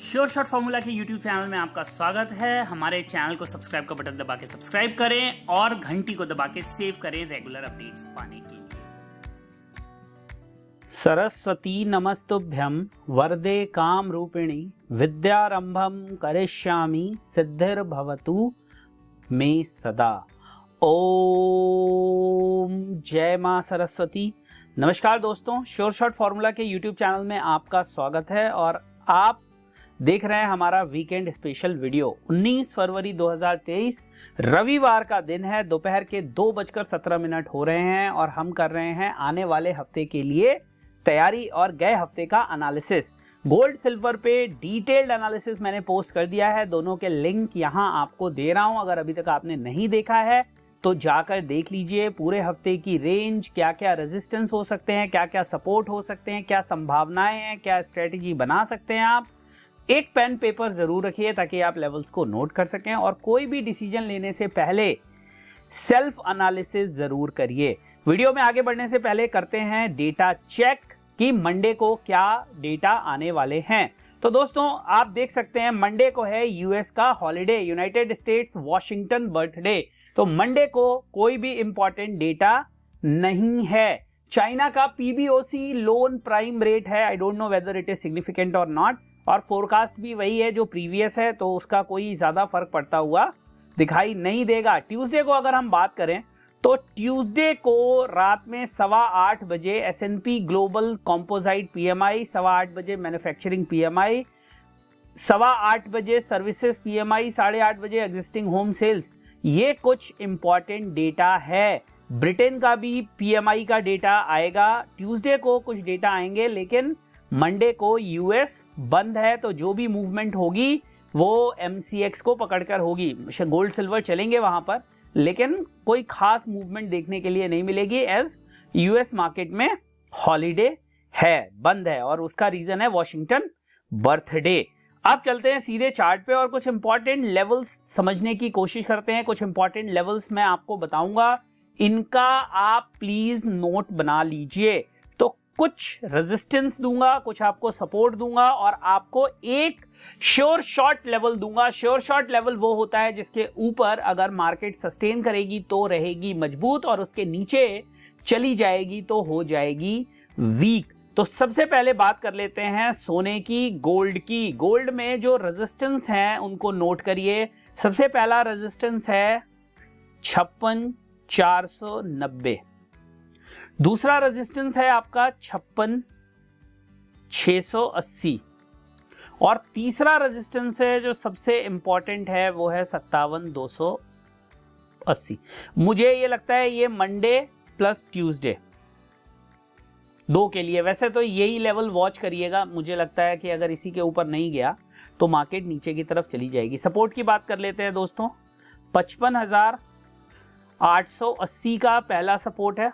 Sure shot formula के YouTube channel में आपका स्वागत है। हमारे चैनल को सब्सक्राइब का बटन दबा के सब्सक्राइब करें और घंटी को दबा के सेव करें रेगुलर अपडेट्स पाने के लिए। सरस्वती नमस्तुभ्यं वरदे काम रूपिणी विद्यारंभम करिष्यामि सिद्धिर्भवतु मे सदा। ओम जय मां सरस्वती। नमस्कार दोस्तों, श्योर शॉट फॉर्मूला के YouTube चैनल में आपका स्वागत है और आप देख रहे हैं हमारा वीकेंड स्पेशल वीडियो। 19 फरवरी 2023 रविवार का दिन है, दोपहर के 2:17 हो रहे हैं और हम कर रहे हैं आने वाले हफ्ते के लिए तैयारी और गए हफ्ते का एनालिसिस। गोल्ड सिल्वर पे डिटेल्ड एनालिसिस मैंने पोस्ट कर दिया है, दोनों के लिंक यहां आपको दे रहा हूं। अगर अभी तक आपने नहीं देखा है तो जाकर देख लीजिए। पूरे हफ्ते की रेंज, क्या क्या रेजिस्टेंस हो सकते हैं, क्या क्या सपोर्ट हो सकते हैं, क्या संभावनाएं हैं, क्या स्ट्रेटेजी बना सकते हैं आप। एक पेन पेपर जरूर रखिए ताकि आप लेवल्स को नोट कर सकें और कोई भी डिसीजन लेने से पहले सेल्फ एनालिसिस जरूर करिए। वीडियो में आगे बढ़ने से पहले करते हैं डेटा चेक कि मंडे को क्या डेटा आने वाले हैं। तो दोस्तों आप देख सकते हैं मंडे को है यूएस का holiday, United states Washington birthday. तो मंडे को कोई भी इंपॉर्टेंट डेटा नहीं है। चाइना का पीबीओसी लोन प्राइम रेट है, I don't know whether it is significant और नॉट, और फोरकास्ट भी वही है जो प्रीवियस है, तो उसका कोई ज्यादा फर्क पड़ता हुआ दिखाई नहीं देगा। ट्यूसडे को अगर हम बात करें तो ट्यूसडे को रात में 8:15 बजे एसएनपी ग्लोबल कंपोजिट पीएमआई, 8:15 बजे मैन्युफैक्चरिंग पीएमआई, 8:15 बजे सर्विसेज पीएमआई, 8:30 बजे एग्जिस्टिंग होम सेल्स। ये कुछ इंपॉर्टेंट डेटा है। ब्रिटेन का भी पीएमआई का डेटा आएगा, ट्यूसडे को कुछ डेटा आएंगे, लेकिन मंडे को यूएस बंद है, तो जो भी मूवमेंट होगी वो एमसीएक्स को पकड़कर होगी। गोल्ड सिल्वर चलेंगे वहां पर, लेकिन कोई खास मूवमेंट देखने के लिए नहीं मिलेगी एज यूएस मार्केट में हॉलिडे है, बंद है, और उसका रीजन है वॉशिंगटन बर्थडे। अब चलते हैं सीधे चार्ट पे और कुछ इंपॉर्टेंट लेवल्स समझने की कोशिश करते हैं। कुछ इंपॉर्टेंट लेवल्स मैं आपको बताऊंगा, इनका आप प्लीज नोट बना लीजिए। कुछ रेजिस्टेंस दूंगा, कुछ आपको सपोर्ट दूंगा और आपको एक श्योर शॉट लेवल दूंगा। श्योर शॉट लेवल वो होता है जिसके ऊपर अगर मार्केट सस्टेन करेगी तो रहेगी मजबूत और उसके नीचे चली जाएगी तो हो जाएगी वीक। तो सबसे पहले बात कर लेते हैं सोने की, गोल्ड की। गोल्ड में जो रेजिस्टेंस हैं उनको नोट करिए। सबसे पहला रेजिस्टेंस है 56,490, दूसरा रेजिस्टेंस है आपका 56,680 और तीसरा रेजिस्टेंस है जो सबसे इंपॉर्टेंट है वो है 57,280। मुझे ये लगता है ये मंडे प्लस ट्यूसडे दो के लिए, वैसे तो यही लेवल वॉच करिएगा। मुझे लगता है कि अगर इसी के ऊपर नहीं गया तो मार्केट नीचे की तरफ चली जाएगी। सपोर्ट की बात कर लेते हैं दोस्तों, 55,880 का पहला सपोर्ट है।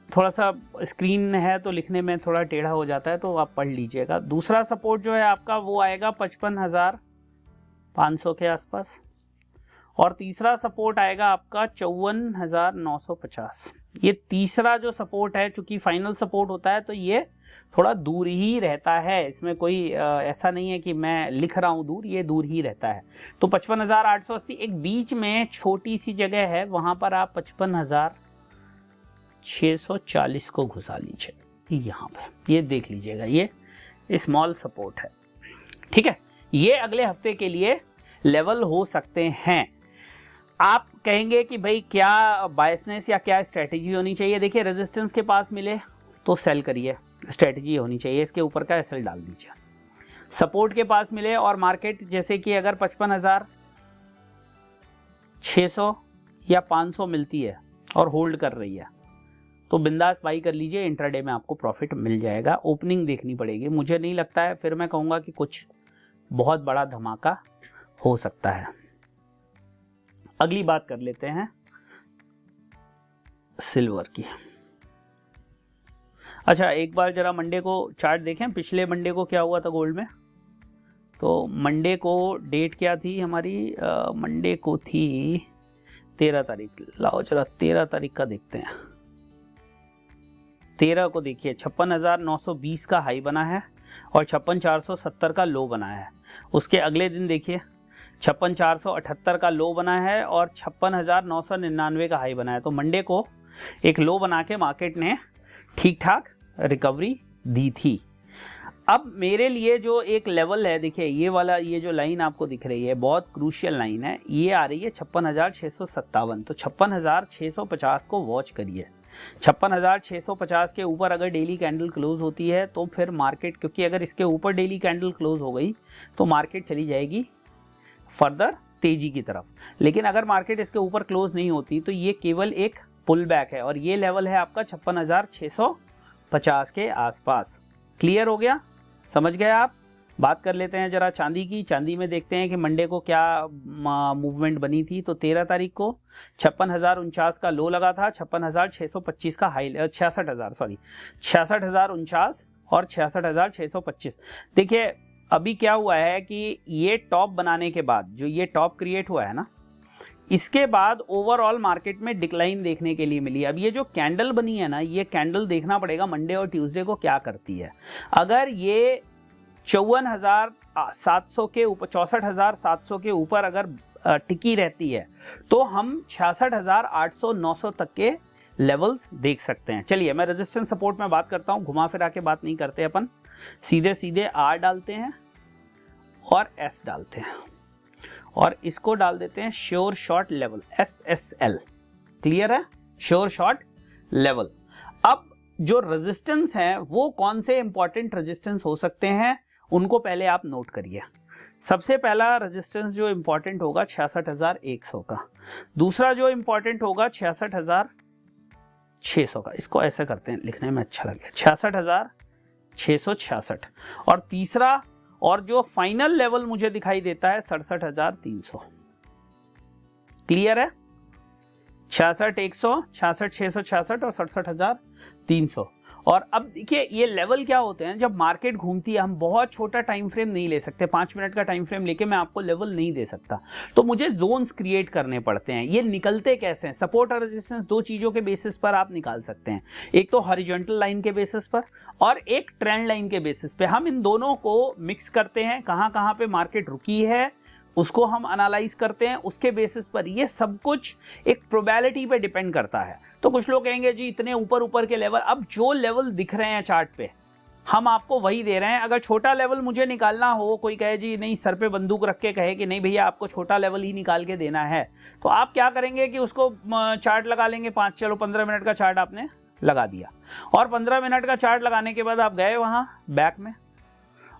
थोड़ा सा स्क्रीन है तो लिखने में थोड़ा टेढ़ा हो जाता है, तो आप पढ़ लीजिएगा। दूसरा सपोर्ट जो है आपका वो आएगा 55,500 के आसपास और तीसरा सपोर्ट आएगा आपका 54,950। ये तीसरा जो सपोर्ट है, चूंकि फाइनल सपोर्ट होता है तो ये थोड़ा दूर ही रहता है, इसमें कोई ऐसा नहीं है कि मैं लिख रहा हूं दूर, ये दूर ही रहता है। तो 55,880 एक बीच में छोटी सी जगह है, वहां पर आप 55,640 को घुसा लीजिए। यहां पे ये देख लीजिएगा, ये स्मॉल सपोर्ट है, ठीक है। ये अगले हफ्ते के लिए लेवल हो सकते हैं। आप कहेंगे कि भाई क्या बायसनेस या क्या स्ट्रेटेजी होनी चाहिए। देखिए, रेजिस्टेंस के पास मिले तो सेल करिए, स्ट्रेटेजी होनी चाहिए, इसके ऊपर का एसएल डाल दीजिए। सपोर्ट के पास मिले और मार्केट जैसे कि अगर 55,600 या 500 मिलती है और होल्ड कर रही है तो बिंदास बाई कर लीजिए, इंट्राडे में आपको प्रॉफिट मिल जाएगा। ओपनिंग देखनी पड़ेगी, मुझे नहीं लगता है, फिर मैं कहूंगा कि कुछ बहुत बड़ा धमाका हो सकता है। अगली बात कर लेते हैं सिल्वर की। अच्छा, एक बार जरा मंडे को चार्ट देखें, पिछले मंडे को क्या हुआ था गोल्ड में। तो मंडे को डेट क्या थी हमारी, मंडे को थी 13 तारीख। लाओ जरा 13 तारीख का देखते हैं। 13 को देखिए 56,920 का हाई बना है और 56,470 का लो बनाया है। उसके अगले दिन देखिए 56,478 का लो बना है और 56,999 का हाई बना है। तो मंडे को एक लो बना के मार्केट ने ठीक ठाक रिकवरी दी थी। अब मेरे लिए जो एक लेवल है, देखिए ये वाला, ये जो लाइन आपको दिख रही है बहुत क्रूशियल लाइन है, ये आ रही है 56,657। तो 56,650 को वॉच करिए। 56,650 के ऊपर अगर डेली कैंडल क्लोज होती है तो फिर मार्केट, क्योंकि अगर इसके ऊपर डेली कैंडल क्लोज हो गई तो मार्केट चली जाएगी फर्दर तेजी की तरफ। लेकिन अगर मार्केट इसके ऊपर क्लोज नहीं होती तो ये केवल एक पुल बैक है और ये लेवल है आपका 56,650 के आसपास। क्लियर हो गया? समझ गए आप? बात कर लेते हैं जरा चांदी की। चांदी में देखते हैं कि मंडे को क्या मूवमेंट बनी थी। तो 13 तारीख को 56,049 का लो लगा था, 56,625 का हाई, 66,049 और 66,625। देखिए अभी क्या हुआ है कि ये टॉप बनाने के बाद जो ये टॉप क्रिएट हुआ है ना, इसके बाद ओवरऑल मार्केट में डिक्लाइन देखने के लिए मिली। अब ये जो कैंडल बनी है ना, ये कैंडल देखना पड़ेगा मंडे और ट्यूसडे को क्या करती है। अगर ये 54,700 के ऊपर, 64,700 के ऊपर अगर टिकी रहती है तो हम 66,800-900 तक के लेवल्स देख सकते हैं। चलिए मैं रेजिस्टेंस सपोर्ट में बात करता हूं, घुमा फिरा के बात नहीं करते अपन, सीधे सीधे आर डालते हैं और एस डालते हैं और इसको डाल देते हैं sure short level, SSL। Clear है? Sure short level. अब जो रेजिस्टेंस है वो कौन से इंपॉर्टेंट रेजिस्टेंस हो सकते हैं उनको पहले आप नोट करिए। सबसे पहला रेजिस्टेंस जो इंपॉर्टेंट होगा 66,100 का, दूसरा जो इंपॉर्टेंट होगा 66,600 का, इसको ऐसे करते हैं, लिखने में अच्छा लगे, 66,666, और तीसरा और जो फाइनल लेवल मुझे दिखाई देता है 67,300। क्लियर है? 66,100, 66,666 और 67,300। और अब देखिए ये लेवल क्या होते हैं, जब मार्केट घूमती है हम बहुत छोटा टाइम फ्रेम नहीं ले सकते, 5 मिनट का टाइम फ्रेम लेके मैं आपको लेवल नहीं दे सकता, तो मुझे जोन्स क्रिएट करने पड़ते हैं। ये निकलते कैसे हैं? सपोर्ट और रेजिस्टेंस दो चीजों के बेसिस पर आप निकाल सकते हैं, एक तो हॉरिजॉन्टल लाइन के बेसिस पर और एक ट्रेंड लाइन के बेसिस पे। हम इन दोनों को मिक्स करते हैं, कहां कहां पे मार्केट रुकी है उसको हम एनालाइज करते हैं, उसके बेसिस पर ये सब कुछ एक प्रोबेबिलिटी पे डिपेंड करता है। तो कुछ लोग कहेंगे जी इतने ऊपर ऊपर के लेवल, अब जो लेवल दिख रहे हैं चार्ट पे हम आपको वही दे रहे हैं। अगर छोटा लेवल मुझे निकालना हो, कोई कहे जी नहीं, सर पे बंदूक रख के कहे कि नहीं भैया आपको छोटा लेवल ही निकाल के देना है, तो आप क्या करेंगे कि उसको चार्ट लगा लेंगे 5, चलो 15 मिनट का चार्ट आपने लगा दिया और 15 मिनट का चार्ट लगाने के बाद आप गए वहां बैक में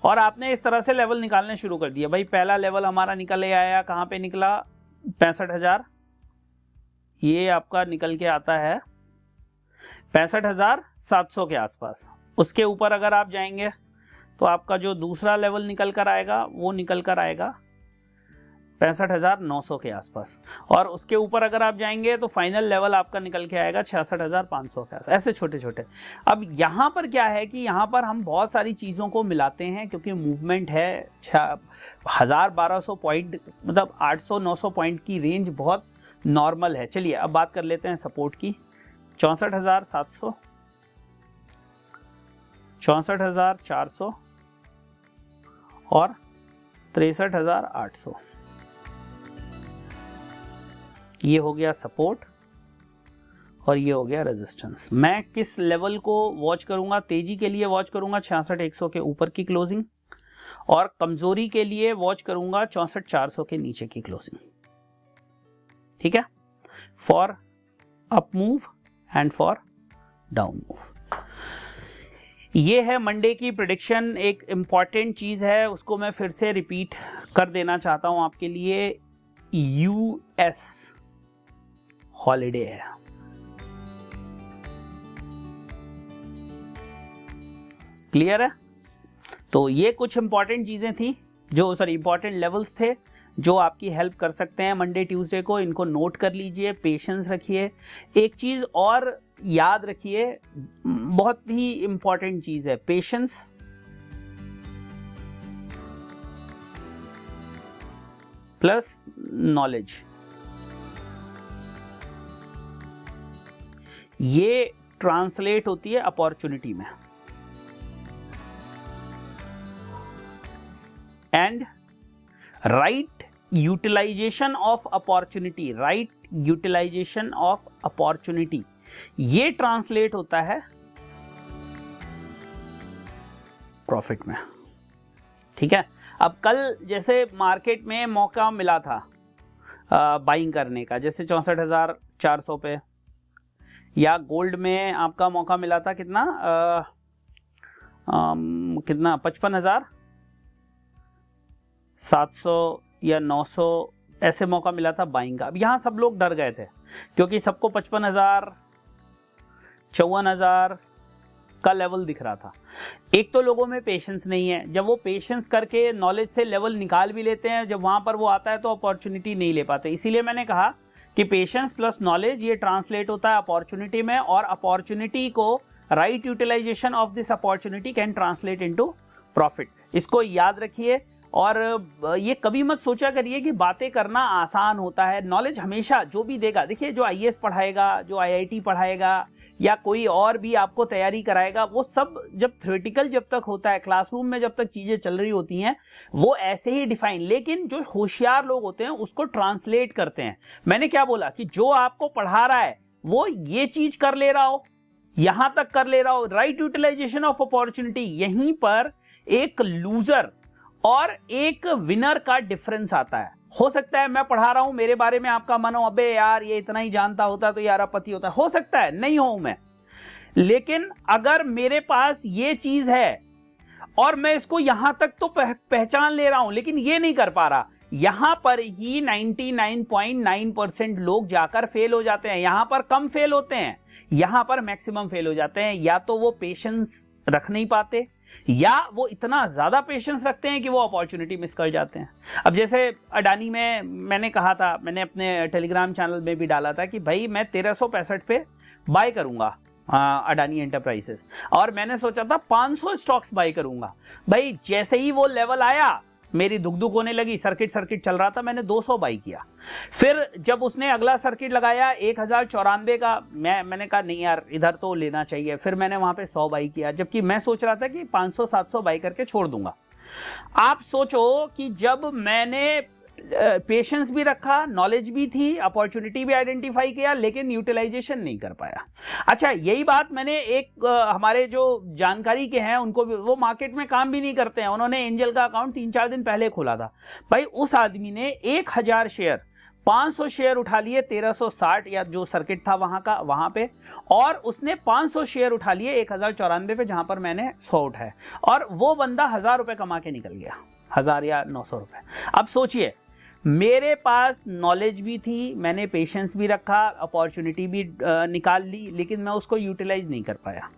और आपने इस तरह से लेवल निकालने शुरू कर दिया। भाई पहला लेवल हमारा निकल आया, कहां पे निकला? 65,000, ये आपका निकल के आता है 65,700 के आसपास। उसके ऊपर अगर आप जाएंगे तो आपका जो दूसरा लेवल निकल कर आएगा वो निकल कर आएगा 65,900 के आसपास, और उसके ऊपर अगर आप जाएंगे तो फाइनल लेवल आपका निकल के आएगा 66,500 के आसपास। ऐसे छोटे छोटे। अब यहाँ पर क्या है कि यहाँ पर हम बहुत सारी चीज़ों को मिलाते हैं क्योंकि मूवमेंट है 1,000-1,200 पॉइंट, मतलब 800-900 पॉइंट की रेंज बहुत नॉर्मल है। चलिए अब बात कर लेते हैं सपोर्ट की। 64,700, 64,400 और 63,800, ये हो गया सपोर्ट और ये हो गया रेजिस्टेंस। मैं किस लेवल को वॉच करूंगा? तेजी के लिए वॉच करूंगा 66,100 के ऊपर की क्लोजिंग और कमजोरी के लिए वॉच करूंगा 64,400 के नीचे की क्लोजिंग। ठीक है? For up move and for down move. ये है मंडे की प्रेडिक्शन। एक इंपॉर्टेंट चीज है उसको मैं फिर से रिपीट कर देना चाहता हूं आपके लिए, यूएस हॉलिडे है। क्लियर है? तो ये कुछ इंपॉर्टेंट चीजें थी जो, सॉरी, इंपॉर्टेंट लेवल्स थे जो आपकी हेल्प कर सकते हैं मंडे ट्यूसडे को। इनको नोट कर लीजिए, पेशेंस रखिए। एक चीज और याद रखिए, बहुत ही इंपॉर्टेंट चीज है, पेशेंस प्लस नॉलेज। ये ट्रांसलेट होती है अपॉर्चुनिटी में। And right utilization of opportunity, right utilization of opportunity, ये ट्रांसलेट होता है प्रॉफिट में। ठीक है, अब कल जैसे मार्केट में मौका मिला था बाइंग करने का, जैसे 64,400 पे, या गोल्ड में आपका मौका मिला था कितना कितना 55,700 या 900 ऐसे मौका मिला था बाइंग का। अब यहां सब लोग डर गए थे क्योंकि सबको 55,000 54,000 का लेवल दिख रहा था। एक तो लोगों में पेशेंस नहीं है, जब वो पेशेंस करके नॉलेज से लेवल निकाल भी लेते हैं, जब वहां पर वो आता है तो अपॉर्चुनिटी नहीं ले पाते। इसीलिए मैंने कहा कि पेशेंस प्लस नॉलेज ये ट्रांसलेट होता है अपॉर्चुनिटी में, और अपॉर्चुनिटी को right utilization of this opportunity can translate into profit. इसको याद रखिए और ये कभी मत सोचा करिए कि बातें करना आसान होता है। नॉलेज हमेशा जो भी देगा, देखिए जो आईएएस पढ़ाएगा, जो आईआईटी पढ़ाएगा या कोई और भी आपको तैयारी कराएगा, वो सब जब थ्योरेटिकल जब तक होता है, क्लासरूम में जब तक चीजें चल रही होती हैं, वो ऐसे ही डिफाइन, लेकिन जो होशियार लोग होते हैं उसको ट्रांसलेट करते हैं। मैंने क्या बोला कि जो आपको पढ़ा रहा है वो ये चीज कर ले रहा हो, यहां तक कर ले रहा हो, राइट यूटिलाइजेशन ऑफ अपॉर्चुनिटी, यहीं पर एक लूजर और एक विनर का डिफरेंस आता है। हो सकता है मैं पढ़ा रहा हूं, मेरे बारे में आपका मन हो अबे यार ये इतना ही जानता होता तो यार पति होता, हो सकता है नहीं हूं मैं, लेकिन अगर मेरे पास ये चीज है और मैं इसको यहां तक तो पहचान ले रहा हूं लेकिन ये नहीं कर पा रहा, यहां पर ही 99.9% लोग जाकर फेल हो जाते हैं। यहां पर कम फेल होते हैं, यहां पर मैक्सिमम फेल हो जाते हैं। या तो वो पेशेंस रख नहीं पाते या वो इतना ज्यादा पेशेंस रखते हैं कि वो अपॉर्चुनिटी मिस कर जाते हैं। अब जैसे अडानी में मैंने कहा था, मैंने अपने टेलीग्राम चैनल में भी डाला था कि भाई मैं 1365 पे बाय करूंगा अडानी एंटरप्राइजेस, और मैंने सोचा था 500 स्टॉक्स बाय करूंगा। भाई जैसे ही वो लेवल आया मेरी धुक होने लगी, सर्किट चल रहा था, मैंने 200 बाई किया। फिर जब उसने अगला सर्किट लगाया 1094 का, मैंने कहा नहीं यार इधर तो लेना चाहिए, फिर मैंने वहां पे 100 बाई किया, जबकि मैं सोच रहा था कि 500-700 बाई करके छोड़ दूंगा। आप सोचो कि जब मैंने पेशेंस भी रखा, नॉलेज भी थी, अपॉर्चुनिटी भी आइडेंटिफाई किया, लेकिन यूटिलाइजेशन नहीं कर पाया। अच्छा यही बात मैंने एक हमारे जो जानकारी के हैं उनको भी, वो मार्केट में काम भी नहीं करते हैं, उन्होंने एंजल का अकाउंट 3-4 दिन पहले खोला था। भाई उस आदमी ने 1000 शेयर 500 शेयर उठा लिए 1360 या जो सर्किट था वहां का वहां पे, और उसने 500 शेयर उठा लिए 1094 पे जहां पर मैंने 100 उठाए, और वो बंदा 1000 रुपए कमा के निकल गया, 1000 या 900 रुपए। अब सोचिए मेरे पास नॉलेज भी थी, मैंने पेशेंस भी रखा, अपॉर्चुनिटी भी निकाल ली, लेकिन मैं उसको यूटिलाइज नहीं कर पाया।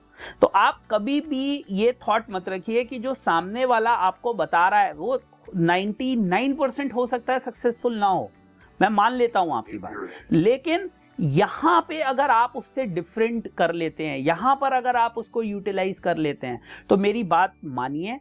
तो आप कभी भी ये थॉट मत रखिए कि जो सामने वाला आपको बता रहा है वो 99% हो सकता है सक्सेसफुल ना हो, मैं मान लेता हूं आपकी बात, लेकिन यहां पे अगर आप उससे डिफरेंट कर लेते हैं, यहां पर अगर आप उसको यूटिलाइज कर लेते हैं, तो मेरी बात मानिए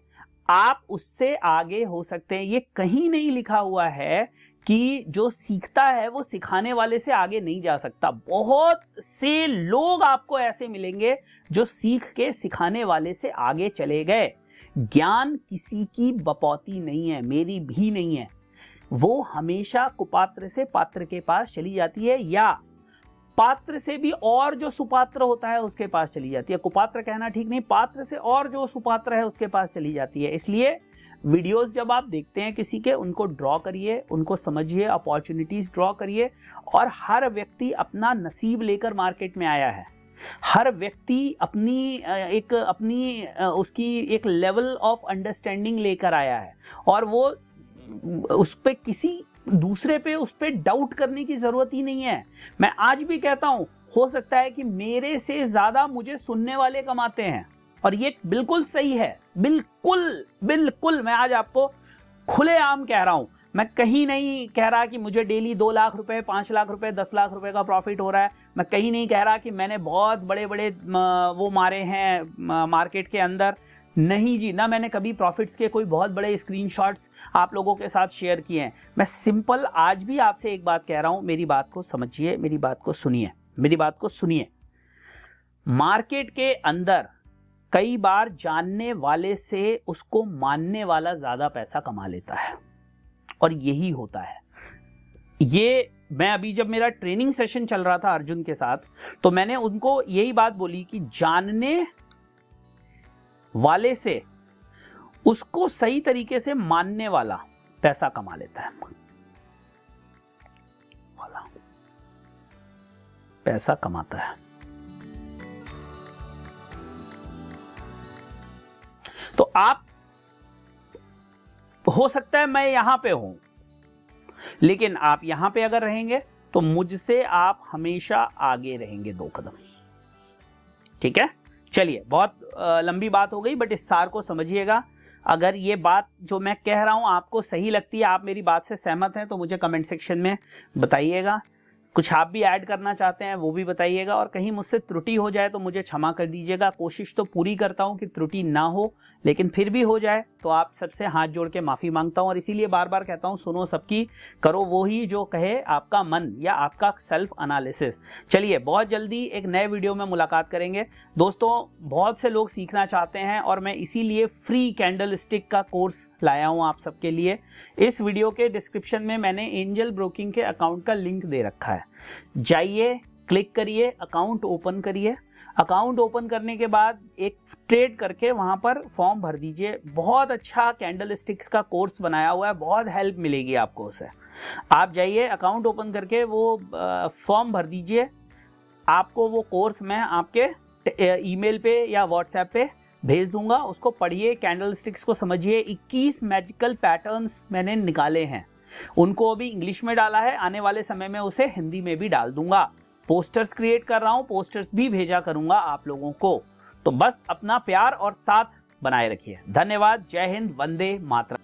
आप उससे आगे हो सकते हैं। ये कहीं नहीं लिखा हुआ है कि जो सीखता है वो सिखाने वाले से आगे नहीं जा सकता। बहुत से लोग आपको ऐसे मिलेंगे जो सीख के सिखाने वाले से आगे चले गए। ज्ञान किसी की बपौती नहीं है, मेरी भी नहीं है, वो हमेशा कुपात्र से पात्र के पास चली जाती है, या पात्र से भी और जो सुपात्र होता है उसके पास चली जाती है। कुपात्र कहना ठीक नहीं, पात्र से और जो सुपात्र है उसके पास चली जाती है। इसलिए वीडियोस जब आप देखते हैं किसी के, उनको ड्रॉ करिए, उनको समझिए, अपॉर्चुनिटीज ड्रॉ करिए, और हर व्यक्ति अपना नसीब लेकर मार्केट में आया है। हर व्यक्ति अपनी उसकी एक लेवल ऑफ अंडरस्टैंडिंग लेकर आया है, और वो उस पे किसी दूसरे पे उस पे डाउट करने की जरूरत ही नहीं है। मैं आज भी कहता हूं, हो सकता है कि मेरे से ज्यादा मुझे सुनने वाले कमाते हैं, और ये बिल्कुल सही है, बिल्कुल मैं आज आपको खुलेआम कह रहा हूं। मैं कहीं नहीं कह रहा कि मुझे डेली 2 लाख रुपए, 5 लाख रुपए, 10 लाख रुपए का प्रॉफिट हो रहा है। मैं कहीं नहीं कह रहा कि मैंने बहुत बड़े बड़े वो मारे हैं मार्केट के अंदर, नहीं जी, ना मैंने कभी प्रॉफिट्स के कोई बहुत बड़े स्क्रीनशॉट्स आप लोगों के साथ शेयर किए हैं। मैं सिंपल आज भी आपसे एक बात कह रहा हूं, मेरी बात को समझिए, मेरी बात को सुनिए। मार्केट के अंदर कई बार जानने वाले से उसको मानने वाला ज्यादा पैसा कमा लेता है, और यही होता है। ये मैं अभी जब मेरा ट्रेनिंग सेशन चल रहा था अर्जुन के साथ, तो मैंने उनको यही बात बोली कि जानने वाले से उसको सही तरीके से मानने वाला पैसा कमा लेता है, वाला पैसा कमाता है। तो आप, हो सकता है मैं यहां पे हूं, लेकिन आप यहां पे अगर रहेंगे तो मुझसे आप हमेशा आगे रहेंगे 2 कदम। ठीक है, चलिए, बहुत लंबी बात हो गई, बट इस सार को समझिएगा। अगर ये बात जो मैं कह रहा हूं आपको सही लगती है, आप मेरी बात से सहमत हैं, तो मुझे कमेंट सेक्शन में बताइएगा। कुछ आप भी ऐड करना चाहते हैं वो भी बताइएगा, और कहीं मुझसे त्रुटि हो जाए तो मुझे क्षमा कर दीजिएगा। कोशिश तो पूरी करता हूं कि त्रुटि ना हो, लेकिन फिर भी हो जाए तो आप सबसे हाथ जोड़ के माफी मांगता हूं। और इसीलिए बार बार कहता हूं, सुनो सबकी, करो वो ही जो कहे आपका मन या आपका सेल्फ एनालिसिस। चलिए, बहुत जल्दी एक नए वीडियो में मुलाकात करेंगे। दोस्तों, बहुत से लोग सीखना चाहते हैं और मैं इसीलिए फ्री कैंडल स्टिक का कोर्स लाया हूं आप सबके लिए। इस वीडियो के डिस्क्रिप्शन में मैंने एंजल ब्रोकिंग के अकाउंट का लिंक दे रखा है, जाइए, क्लिक करिए, अकाउंट ओपन करिए। अकाउंट ओपन करने के बाद एक ट्रेड करके वहां पर फॉर्म भर दीजिए। बहुत अच्छा कैंडल स्टिक्स का कोर्स बनाया हुआ है, बहुत हेल्प मिलेगी आपको उसे। आप जाइए, अकाउंट ओपन करके वो फॉर्म भर दीजिए। आपको वो कोर्स मैं आपके ईमेल पे या व्हाट्सएप पे भेज दूंगा, उसको पढ़िए, कैंडल स्टिक्स को समझिए। 21 मैजिकल पैटर्न्स मैंने निकाले हैं, उनको अभी इंग्लिश में डाला है, आने वाले समय में उसे हिंदी में भी डाल दूंगा। पोस्टर्स क्रिएट कर रहा हूं, पोस्टर्स भी भेजा करूंगा आप लोगों को। तो बस अपना प्यार और साथ बनाए रखिए। धन्यवाद। जय हिंद, वंदे मातरम।